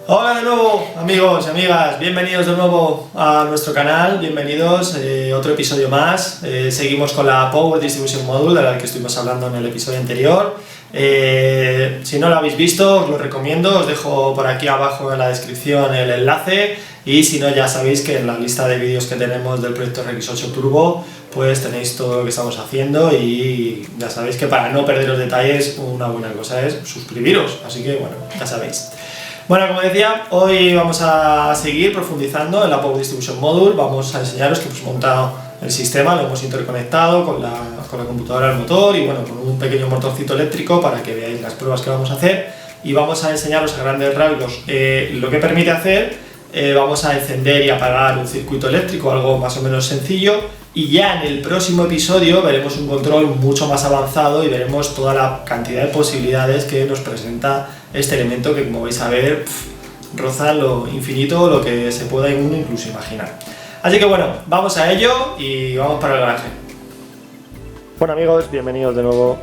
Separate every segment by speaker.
Speaker 1: Hola de nuevo, amigos y amigas, bienvenidos de nuevo a nuestro canal, bienvenidos a otro episodio más. Seguimos con la Power Distribution Module de la que estuvimos hablando en el episodio anterior. Si no lo habéis visto, os lo recomiendo, os dejo por aquí abajo en la descripción el enlace, y si no, ya sabéis que en la lista de vídeos que tenemos del proyecto RX8 Turbo pues tenéis todo lo que estamos haciendo, y ya sabéis que para no perderos detalles una buena cosa es suscribiros, así que bueno, ya sabéis. Bueno, como decía, hoy vamos a seguir profundizando en la Power Distribution Module. Vamos a enseñaros que hemos montado el sistema, lo hemos interconectado con la computadora del motor y bueno, con un pequeño motorcito eléctrico para que veáis las pruebas que vamos a hacer, y vamos a enseñaros a grandes rasgos lo que permite hacer. Vamos a encender y apagar un circuito eléctrico, algo más o menos sencillo, y ya en el próximo episodio veremos un control mucho más avanzado y veremos toda la cantidad de posibilidades que nos presenta este elemento, que como vais a ver roza lo infinito, lo que se pueda uno incluso imaginar. Así que bueno, vamos a ello y vamos para el garaje. Bueno amigos, bienvenidos de nuevo.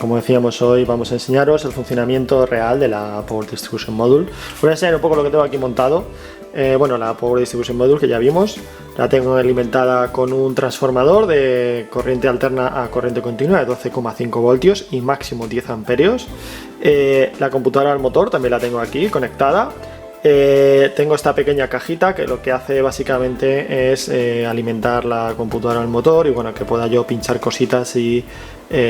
Speaker 1: Como decíamos, hoy vamos a enseñaros el funcionamiento real de la Power Distribution Module. Os voy a enseñar un poco lo que tengo aquí montado. Bueno, la Power Distribution Module, que ya vimos, la tengo alimentada con un transformador de corriente alterna a corriente continua de 12,5 voltios y máximo 10 amperios. La computadora del motor también la tengo aquí conectada. Tengo esta pequeña cajita que lo que hace básicamente es alimentar la computadora del motor y bueno, que pueda yo pinchar cositas y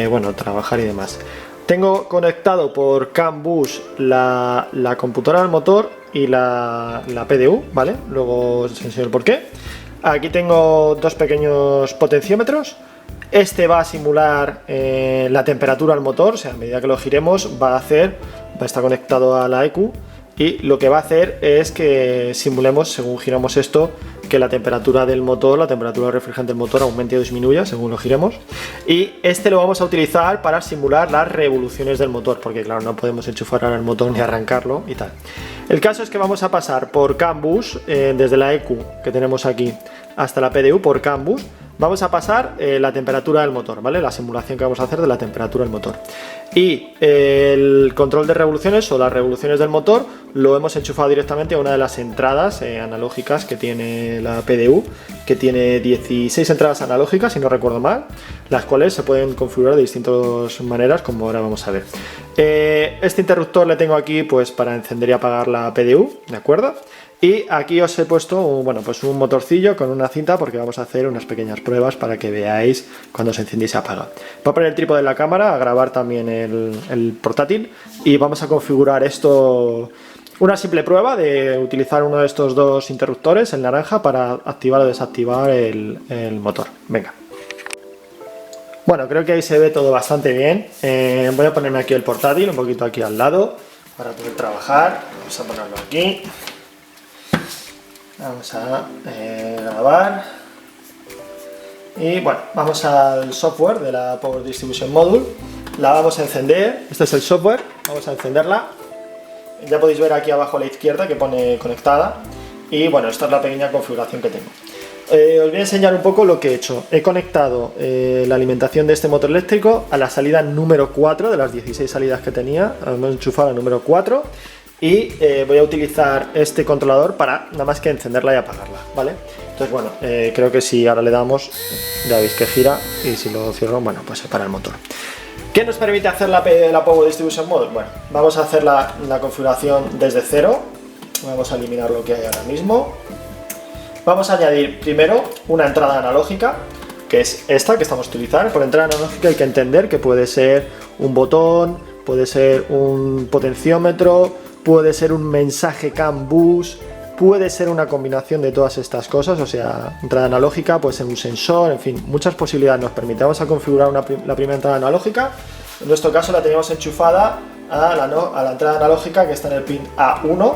Speaker 1: bueno, trabajar y demás. Tengo conectado por CAN bus la computadora del motor y la PDU, ¿vale? Luego os enseño el porqué. Aquí tengo dos pequeños potenciómetros. Este va a simular la temperatura del motor, o sea, a medida que lo giremos va a estar conectado a la ECU, y lo que va a hacer es que simulemos, según giramos esto, que la temperatura del motor, la temperatura refrigerante del motor aumente o disminuya según lo giremos. Y este lo vamos a utilizar para simular las revoluciones del motor, porque claro, no podemos enchufar ahora el motor ni arrancarlo y tal. El caso es que vamos a pasar por CAN bus, desde la ECU que tenemos aquí hasta la PDU por CAN bus. Vamos a pasar la temperatura del motor, ¿vale? La simulación que vamos a hacer de la temperatura del motor. Y el control de revoluciones o las revoluciones del motor lo hemos enchufado directamente a una de las entradas analógicas que tiene la PDU, que tiene 16 entradas analógicas, si no recuerdo mal, las cuales se pueden configurar de distintas maneras, como ahora vamos a ver. Este interruptor le tengo aquí pues para encender y apagar la PDU, ¿de acuerdo? Y aquí os he puesto bueno, pues un motorcillo con una cinta, porque vamos a hacer unas pequeñas pruebas para que veáis cuando se enciende y se apaga. Voy a poner el trípode de la cámara, a grabar también el portátil, y vamos a configurar esto, una simple prueba de utilizar uno de estos dos interruptores, el naranja, para activar o desactivar el motor. Venga. Bueno, creo que ahí se ve todo bastante bien. Voy a ponerme aquí el portátil un poquito aquí al lado para poder trabajar. Vamos a ponerlo aquí. Vamos a grabar y bueno, vamos al software de la Power Distribution Module. La vamos a encender, este es el software, vamos a encenderla. Ya podéis ver aquí abajo a la izquierda que pone conectada, y bueno, esta es la pequeña configuración que tengo. Os voy a enseñar un poco lo que he hecho. He conectado la alimentación de este motor eléctrico a la salida número 4 de las 16 salidas que tenía. Hemos enchufado la número 4 y voy a utilizar este controlador para nada más que encenderla y apagarla, ¿vale? Entonces bueno, creo que si ahora le damos, ya veis que gira, y si lo cierro, bueno, pues se para el motor. ¿Qué nos permite hacer la Power Distribution Module? Bueno, vamos a hacer la configuración desde cero. Vamos a eliminar lo que hay ahora mismo. Vamos a añadir primero una entrada analógica, que es esta que estamos utilizando. Por entrada analógica hay que entender que puede ser un botón, puede ser un potenciómetro, puede ser un mensaje CAN bus, puede ser una combinación de todas estas cosas, o sea, entrada analógica, puede ser un sensor, en fin, muchas posibilidades nos permite. Vamos a configurar la primera entrada analógica. En nuestro caso la teníamos enchufada a la entrada analógica que está en el pin A1,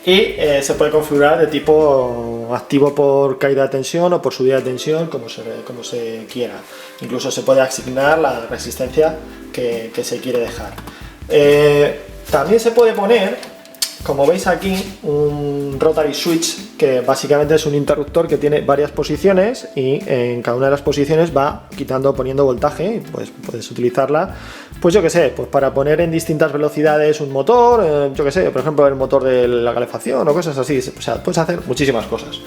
Speaker 1: y se puede configurar de tipo activo por caída de tensión o por subida de tensión, como se quiera. Incluso se puede asignar la resistencia que se quiere dejar. También se puede poner, como veis aquí, un rotary switch que básicamente es un interruptor que tiene varias posiciones y en cada una de las posiciones va quitando o poniendo voltaje. Y pues puedes utilizarla, pues yo que sé, pues para poner en distintas velocidades un motor, yo que sé, por ejemplo el motor de la calefacción o cosas así. O sea, puedes hacer muchísimas cosas.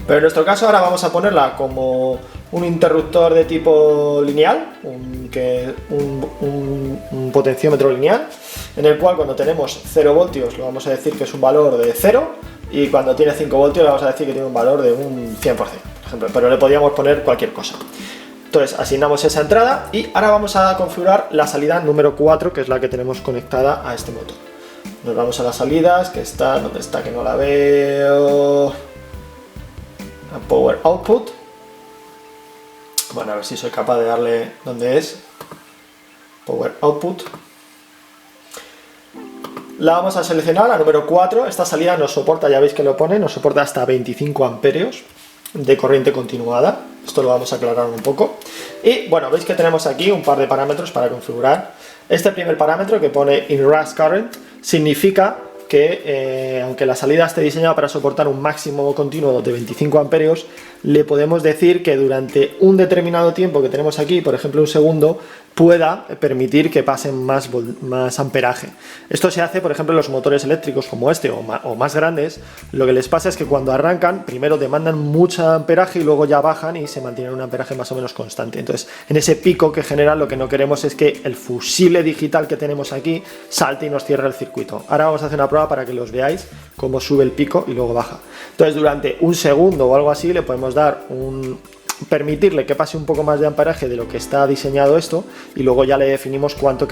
Speaker 1: Pero en nuestro caso ahora vamos a ponerla como un interruptor de tipo lineal, un potenciómetro lineal, en el cual cuando tenemos 0 voltios lo vamos a decir que es un valor de 0, y cuando tiene 5 voltios le vamos a decir que tiene un valor de un 100%, por ejemplo, pero le podríamos poner cualquier cosa. Entonces asignamos esa entrada y ahora vamos a configurar la salida número 4, que es la que tenemos conectada a este motor. Nos vamos a las salidas, que está, ¿dónde está? Que no la veo. A Power Output. Bueno, a ver si soy capaz de darle donde es. Power Output. La vamos a seleccionar, la número 4. Esta salida nos soporta, ya veis que lo pone, nos soporta hasta 25 amperios de corriente continuada. Esto lo vamos a aclarar un poco. Y bueno, veis que tenemos aquí un par de parámetros para configurar. Este primer parámetro que pone In Rush Current significa que aunque la salida esté diseñada para soportar un máximo continuo de 25 amperios, le podemos decir que durante un determinado tiempo que tenemos aquí, por ejemplo un segundo, pueda permitir que pasen más amperaje. Esto se hace, por ejemplo, en los motores eléctricos como este o más grandes. Lo que les pasa es que cuando arrancan, primero demandan mucho amperaje y luego ya bajan y se mantienen un amperaje más o menos constante. Entonces, en ese pico que genera, lo que no queremos es que el fusible digital que tenemos aquí salte y nos cierre el circuito. Ahora vamos a hacer una prueba para que los veáis cómo sube el pico y luego baja. Entonces, durante un segundo o algo así le podemos dar permitirle que pase un poco más de amperaje de lo que está diseñado esto, y luego ya le definimos cuánto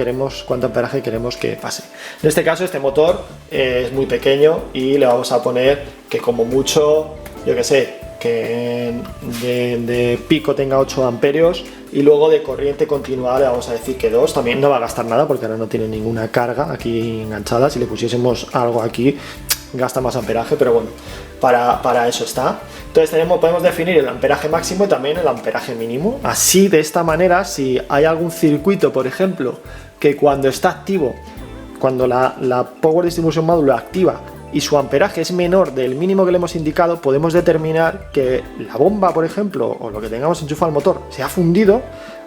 Speaker 1: amperaje queremos que pase. En este caso este motor es muy pequeño y le vamos a poner que como mucho, yo que sé, que de pico tenga 8 amperios y luego de corriente continuada le vamos a decir que 2. También no va a gastar nada porque ahora no tiene ninguna carga aquí enganchada. Si le pusiésemos algo aquí gasta más amperaje, pero bueno, para eso está. Entonces podemos definir el amperaje máximo y también el amperaje mínimo. Así, de esta manera, si hay algún circuito, por ejemplo, que cuando está activo, cuando la Power Distribution Module lo activa y su amperaje es menor del mínimo que le hemos indicado, podemos determinar que la bomba, por ejemplo, o lo que tengamos enchufado al motor, se ha fundido,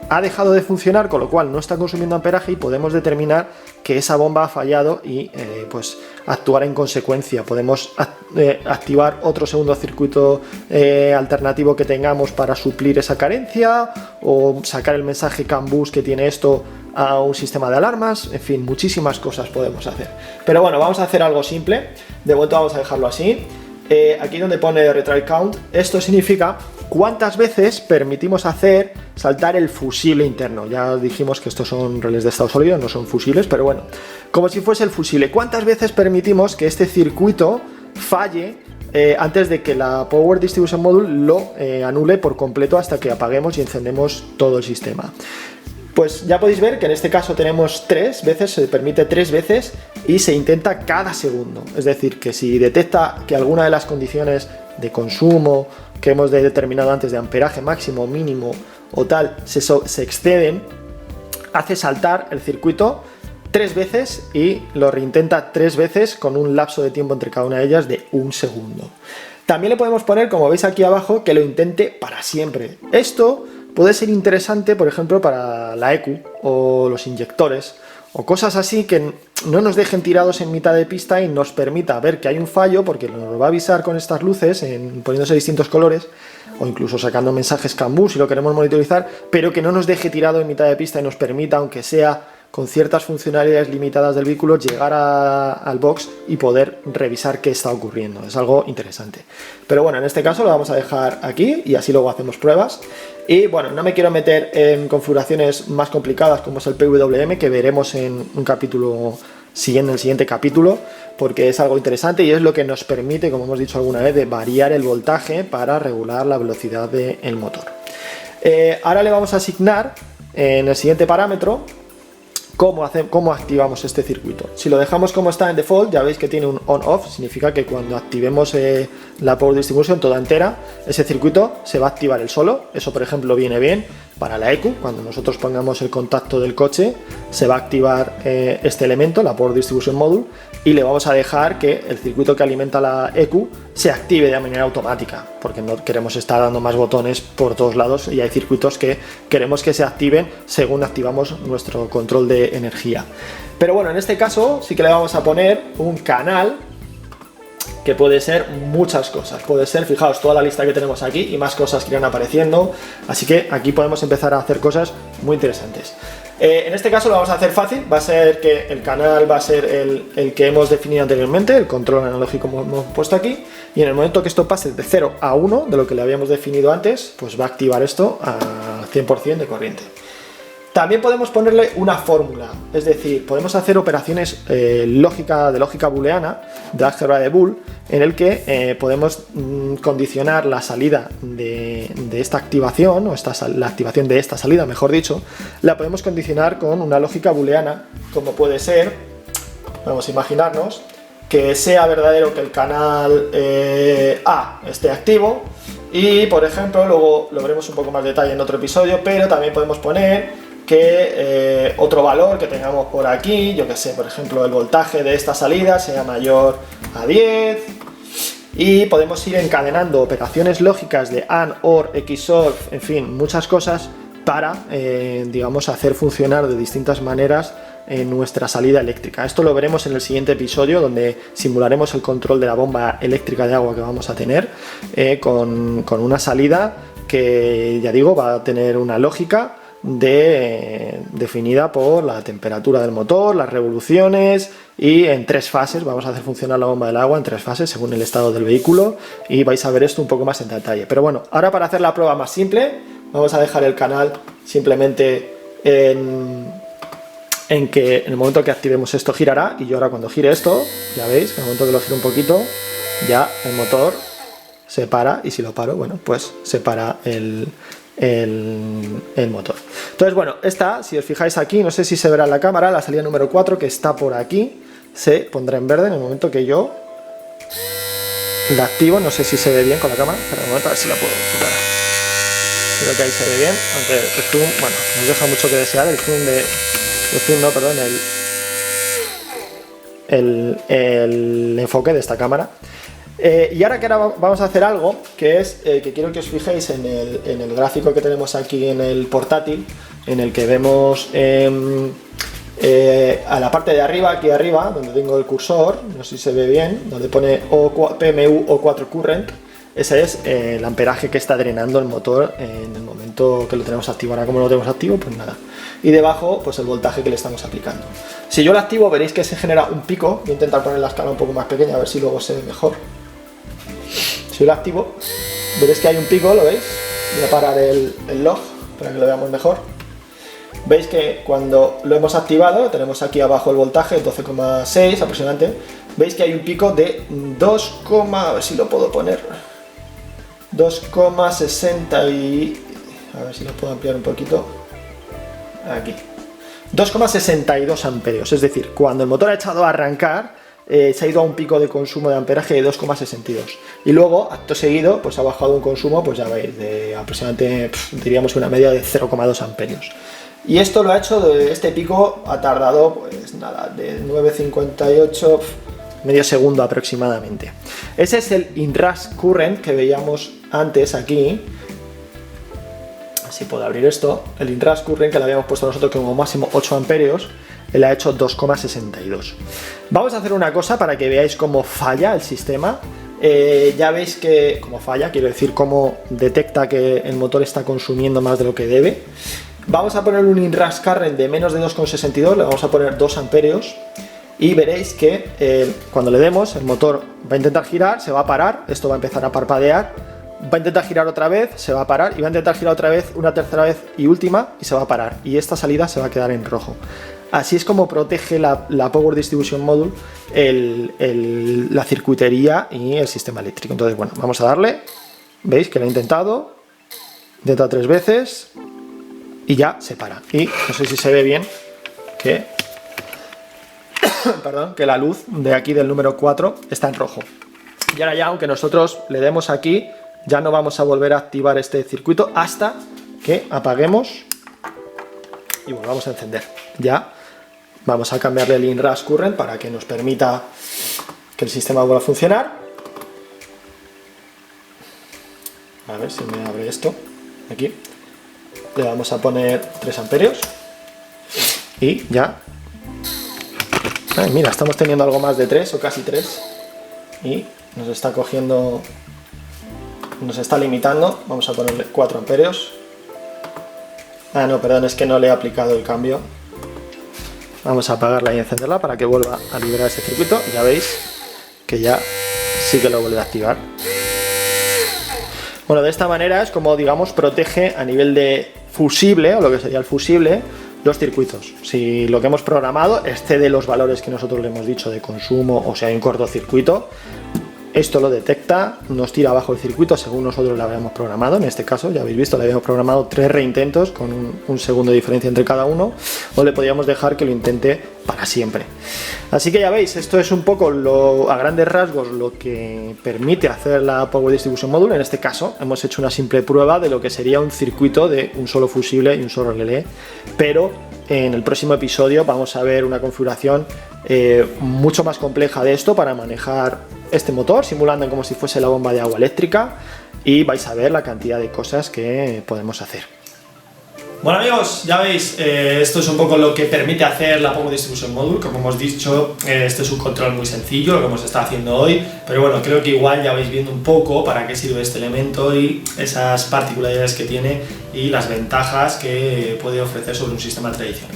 Speaker 1: ha dejado de funcionar, con lo cual no está consumiendo amperaje, y podemos determinar que esa bomba ha fallado y pues actuar en consecuencia. Podemos activar otro segundo circuito alternativo que tengamos para suplir esa carencia, o sacar el mensaje CAN bus que tiene esto a un sistema de alarmas. En fin, muchísimas cosas podemos hacer. Pero bueno, vamos a hacer algo simple. De momento vamos a dejarlo así. Aquí donde pone Retry Count, esto significa cuántas veces permitimos hacer saltar el fusible interno. Ya dijimos que estos son relés de estado sólido, no son fusibles, pero bueno, como si fuese el fusible. ¿Cuántas veces permitimos que este circuito falle antes de que la Power Distribution Module lo anule por completo hasta que apaguemos y encendemos todo el sistema? Pues ya podéis ver que en este caso tenemos 3 veces, se permite 3 veces y se intenta cada segundo. Es decir, que si detecta que alguna de las condiciones de consumo que hemos determinado antes, de amperaje máximo, mínimo o tal, se exceden, hace saltar el circuito 3 veces y lo reintenta 3 veces con un lapso de tiempo entre cada una de ellas de 1 segundo. También le podemos poner, como veis aquí abajo, que lo intente para siempre. Esto puede ser interesante, por ejemplo, para la ECU o los inyectores o cosas así que no nos dejen tirados en mitad de pista y nos permita ver que hay un fallo, porque nos va a avisar con estas luces, poniéndose distintos colores, o incluso sacando mensajes CAN bus si lo queremos monitorizar, pero que no nos deje tirado en mitad de pista y nos permita, aunque sea con ciertas funcionalidades limitadas del vehículo, llegar al box y poder revisar qué está ocurriendo. Es algo interesante. Pero bueno, en este caso lo vamos a dejar aquí y así luego hacemos pruebas. Y bueno, no me quiero meter en configuraciones más complicadas como es el PWM, que veremos en un capítulo siguiente, en el siguiente capítulo, porque es algo interesante y es lo que nos permite, como hemos dicho alguna vez, de variar el voltaje para regular la velocidad del motor. Ahora le vamos a asignar en el siguiente parámetro cómo activamos este circuito. Si lo dejamos como está en default, ya veis que tiene un on-off, significa que cuando activemos la Power Distribution toda entera, ese circuito se va a activar el solo. Eso, por ejemplo, viene bien Para la ECU, cuando nosotros pongamos el contacto del coche, se va a activar este elemento, la Power Distribution Module, y le vamos a dejar que el circuito que alimenta la ECU se active de manera automática, porque no queremos estar dando más botones por todos lados y hay circuitos que queremos que se activen según activamos nuestro control de energía. Pero bueno, en este caso sí que le vamos a poner un canal que puede ser muchas cosas, puede ser, fijaos, toda la lista que tenemos aquí y más cosas que irán apareciendo, así que aquí podemos empezar a hacer cosas muy interesantes. En este caso lo vamos a hacer fácil, va a ser que el canal va a ser el que hemos definido anteriormente, el control analógico como hemos puesto aquí, y en el momento que esto pase de 0 a 1, de lo que le habíamos definido antes, pues va a activar esto a 100% de corriente. También podemos ponerle una fórmula, es decir, podemos hacer operaciones de lógica booleana, de álgebra de Boole, en el que podemos condicionar la salida de esta activación, o la activación de esta salida, mejor dicho, la podemos condicionar con una lógica booleana, como puede ser, vamos a imaginarnos, que sea verdadero que el canal A esté activo, y por ejemplo, luego lo veremos un poco más detalle en otro episodio, pero también podemos poner que otro valor que tengamos por aquí, yo que sé, por ejemplo el voltaje de esta salida sea mayor a 10, y podemos ir encadenando operaciones lógicas de AND, OR, XOR, en fin, muchas cosas para, digamos, hacer funcionar de distintas maneras nuestra salida eléctrica. Esto lo veremos en el siguiente episodio, donde simularemos el control de la bomba eléctrica de agua que vamos a tener con una salida que, ya digo, va a tener una lógica definida por la temperatura del motor, las revoluciones, y en 3 fases. Vamos a hacer funcionar la bomba del agua en 3 fases según el estado del vehículo, y vais a ver esto un poco más en detalle. Pero bueno, ahora para hacer la prueba más simple, vamos a dejar el canal simplemente en que en el momento que activemos esto girará, y yo ahora cuando gire esto, ya veis, en el momento que lo gire un poquito, ya el motor se para, y si lo paro, bueno, pues se para el motor. Entonces, bueno, esta, si os fijáis aquí, no sé si se verá en la cámara, la salida número 4 que está por aquí, se pondrá en verde en el momento que yo la activo. No sé si se ve bien con la cámara, pero un momento a ver si la puedo enfocar. Creo que ahí se ve bien, aunque el zoom, bueno, nos deja mucho que desear, el enfoque de esta cámara. Y ahora vamos a hacer algo que es que quiero que os fijéis en el gráfico que tenemos aquí en el portátil, en el que vemos a la parte de arriba, aquí arriba, donde tengo el cursor, no sé si se ve bien, donde pone PMU O4 Current. Ese es el amperaje que está drenando el motor en el momento que lo tenemos activo. Ahora, como no lo tenemos activo, pues nada. Y debajo, pues el voltaje que le estamos aplicando. Si yo lo activo, veréis que se genera un pico. Voy a intentar poner la escala un poco más pequeña, a ver si luego se ve mejor. Si yo lo activo, veréis que hay un pico, ¿lo veis? Voy a parar el log para que lo veamos mejor. Veis que cuando lo hemos activado, tenemos aquí abajo el voltaje, 12,6 aproximadamente. Veis que hay un pico de 2, a ver si lo puedo poner, 2,60 y... a ver si lo puedo ampliar un poquito. Aquí. 2,62 amperios, es decir, cuando el motor ha echado a arrancar, se ha ido a un pico de consumo de amperaje de 2,62, y luego, acto seguido, pues ha bajado un consumo, pues ya veis, de aproximadamente, diríamos una media de 0,2 amperios. Y esto lo ha hecho, este pico ha tardado, pues nada, de 9,58, medio segundo aproximadamente. Ese es el inrush current que veíamos antes aquí. Si puedo abrir esto, el inrush current que le habíamos puesto nosotros como máximo 8 amperios, él ha hecho 2,62. Vamos a hacer una cosa para que veáis cómo falla el sistema. Ya veis que, cómo falla, quiero decir, cómo detecta que el motor está consumiendo más de lo que debe. Vamos a poner un inrush current de menos de 2,62, le vamos a poner 2 amperios, y veréis que cuando le demos, el motor va a intentar girar, se va a parar, esto va a empezar a parpadear, va a intentar girar otra vez, se va a parar, y va a intentar girar otra vez, una tercera vez y última, y se va a parar, y esta salida se va a quedar en rojo. Así es como protege la Power Distribution Module la circuitería y el sistema eléctrico. Entonces, bueno, vamos a darle, veis que lo he intentado, intenta 3 veces, y ya se para. Y no sé si se ve bien que, perdón, que la luz de aquí del número 4 está en rojo. Y ahora ya, aunque nosotros le demos aquí, ya no vamos a volver a activar este circuito hasta que apaguemos y volvamos a encender. Ya vamos a cambiarle el inrush current para que nos permita que el sistema vuelva a funcionar. A ver si me abre esto. Aquí le vamos a poner 3 amperios y ya. Ay, mira, estamos teniendo algo más de 3 o casi 3 y nos está cogiendo, nos está limitando. Vamos a ponerle 4 amperios. Ah, no, perdón, es que no le he aplicado el cambio. Vamos a apagarla y encenderla para que vuelva a liberar ese circuito. Ya veis que ya sí que lo vuelve a activar. Bueno, de esta manera es como, digamos, protege a nivel de fusible, o lo que sería el fusible, los circuitos. Si lo que hemos programado excede los valores que nosotros le hemos dicho de consumo, o sea, hay un cortocircuito, esto lo detecta, nos tira abajo el circuito según nosotros lo habíamos programado. En este caso, ya habéis visto, le habíamos programado 3 reintentos con un segundo de diferencia entre cada uno, o le podíamos dejar que lo intente para siempre. Así que ya veis, esto es un poco a grandes rasgos lo que permite hacer la Power Distribution Module. En este caso hemos hecho una simple prueba de lo que sería un circuito de un solo fusible y un solo relé, pero en el próximo episodio vamos a ver una configuración mucho más compleja de esto para manejar este motor, simulando como si fuese la bomba de agua eléctrica, y vais a ver la cantidad de cosas que podemos hacer. Bueno amigos, ya veis, esto es un poco lo que permite hacer la Power Distribution Module. Como hemos dicho, este es un control muy sencillo, lo que hemos estado haciendo hoy, pero bueno, creo que igual ya vais viendo un poco para qué sirve este elemento y esas particularidades que tiene y las ventajas que puede ofrecer sobre un sistema tradicional.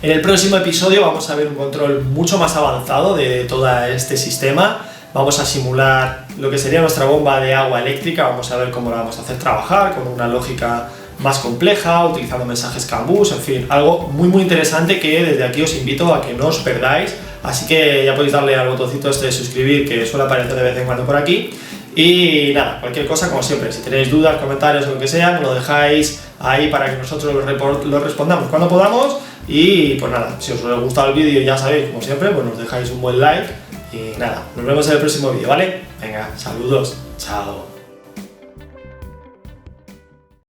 Speaker 1: En el próximo episodio vamos a ver un control mucho más avanzado de todo este sistema. Vamos a simular lo que sería nuestra bomba de agua eléctrica, vamos a ver cómo la vamos a hacer trabajar con una lógica más compleja, utilizando mensajes CAN-bus, en fin, algo muy interesante que desde aquí os invito a que no os perdáis. Así que ya podéis darle al botoncito este de suscribir, que suele aparecer de vez en cuando por aquí. Y nada, cualquier cosa, como siempre, si tenéis dudas, comentarios o lo que sea, me lo dejáis ahí para que nosotros lo respondamos cuando podamos. Y pues nada, si os ha gustado el vídeo, ya sabéis, como siempre, pues nos dejáis un buen like. Y nada, nos vemos en el próximo vídeo, ¿vale? Venga, saludos, chao.